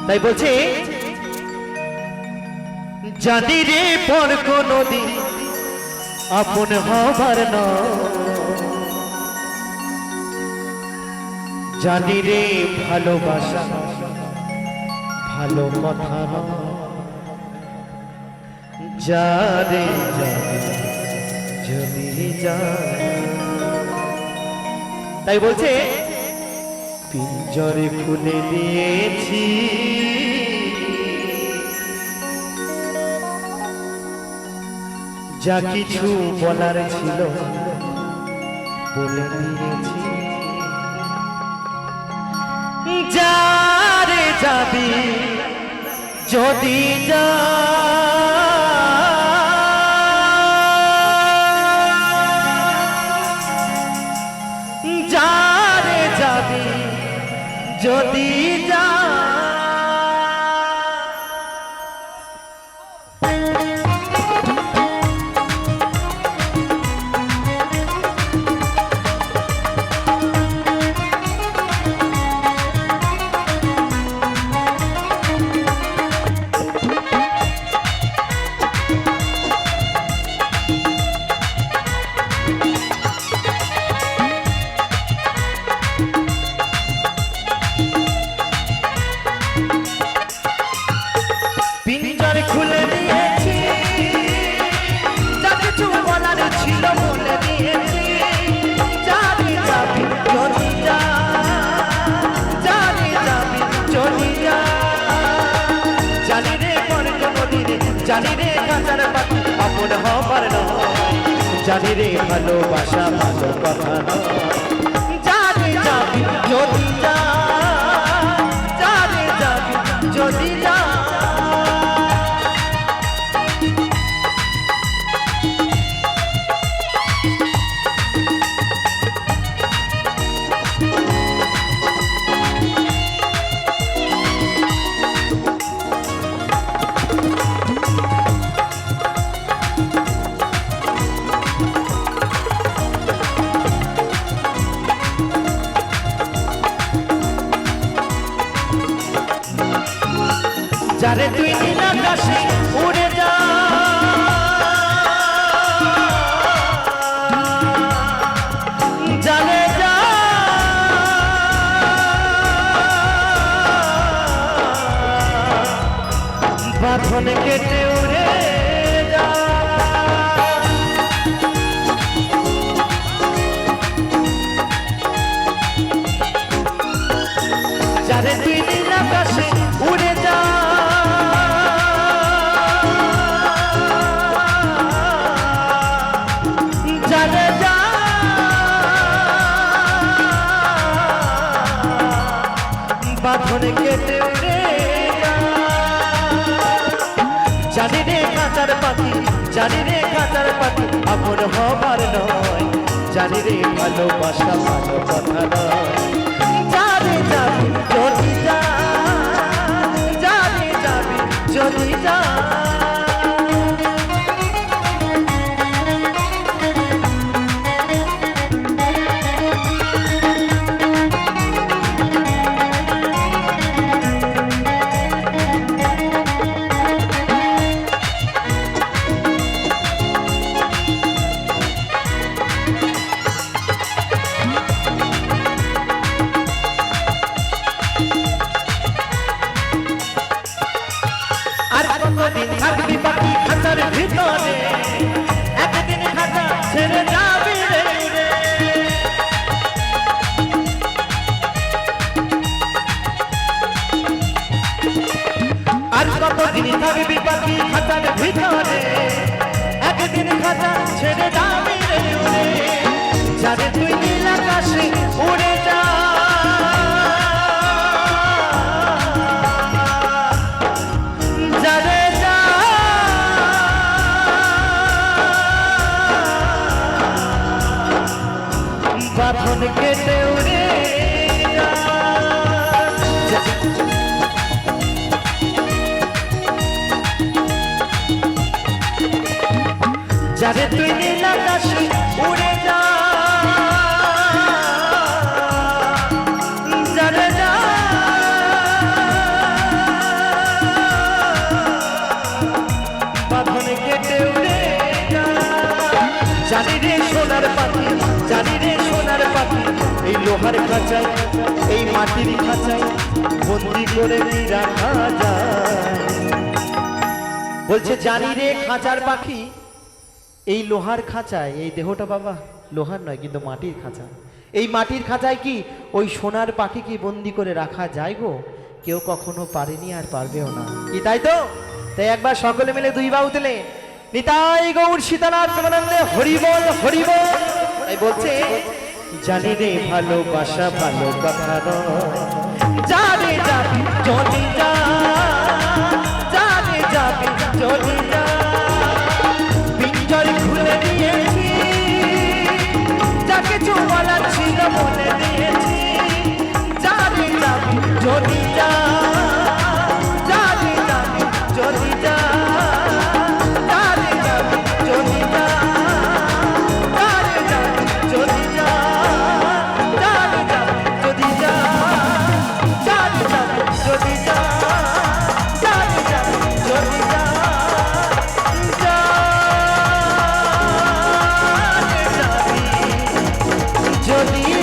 তাই বলছে জানি রে পর কোনদিন আপন হবার না, জানি রে ভালোবাসা ভালো কথা না, যারে যদি যা। তাই বলছে পিঞ্জরে খুলে দিয়েছি যা কিছু বলার ছিল বলে দিয়েছি, যারে যাবি যদি যা, যারে যাবি যদি যা। পিঞ্জর খুলে দিয়েছি যা কিছু বলার ছিল বলে দিয়েছি, যারে যাবি যদি যা, যারে যাবি যদি যা। জানি রে পর কোনদিন, জানি রে কাঁচার পাখি আপন হবার নয়, জানি রে ভালোবাসা ভালো কথা নয়, যারে যাবি যদি যা, যারে যাবি যদি যা। যারে তুই নীল আকাশে উড়ে যা, যারে যা, বাঁধন কেটে উড়ে যা। যারে তুই নীল আকাশে উড়ে যা, যারে যা, বাঁধন কেটে উড়ে যা। জানি রে কাঁচার পাখি, জানি রে কাঁচার পাখি আপন হবার নয়, জানি রে ভালোবাসা ভালো কথা নয়, যারে যাবি যদি যা, যারে যাবি যদি যা। আর কতদিন থাকবি পাখি খাঁচার ভিতরে, একদিন খাঁচা ছেড়ে যাবি রে উড়ে। আর কতদিন থাকবি পাখি খাঁচার ভিতরে, একদিন খাঁচা ছেড়ে যাবি রে উড়ে। যারে তুই নীল আকাশে উড়ে যা, যারে যা, বাঁধন কেটে উড়ে যা। যারে তুই নীল আকাশে উড়ে যা, যারে যা, এই লোহার খাঁচায় এই মাটির খাঁচায় বন্দি করে কি রাখা যায়। বলছে জানি রে খাঁচার পাখি এই লোহার খাঁচায়, এই দেহটা বাবা লোহার নয় কিন্তু মাটির খাঁচা, এই মাটির খাঁচায় কি ওই সোনার পাখি কি বন্দি করে রাখা যায় গো? কেউ কখনো পারেনি আর পারবেও না, কি তাই তো? তাই একবার সকলে মিলে দুই বাহু তুলে নিতাই গৌর সীতানাথ প্রেমানন্দে হরি বল হরি বল। তাই বলছে জানি রে ভালোবাসা ভালো কথা নয়, জানে যাবি চলে যা, জানে যাবি চলে যা, পিঞ্জর খুলে দিয়েছি যা কিছু বলার ছিল বলে দিয়েছি, জানে যাবি চলে যা, জানে যাবি চলে যা, জানে যাবি চলে যা, জানে যাবি চলে যা, জানে যাবি চলে যা, জানে যাবি চলে যা, জানে যাবি চলে যা, জানে যাবি চলে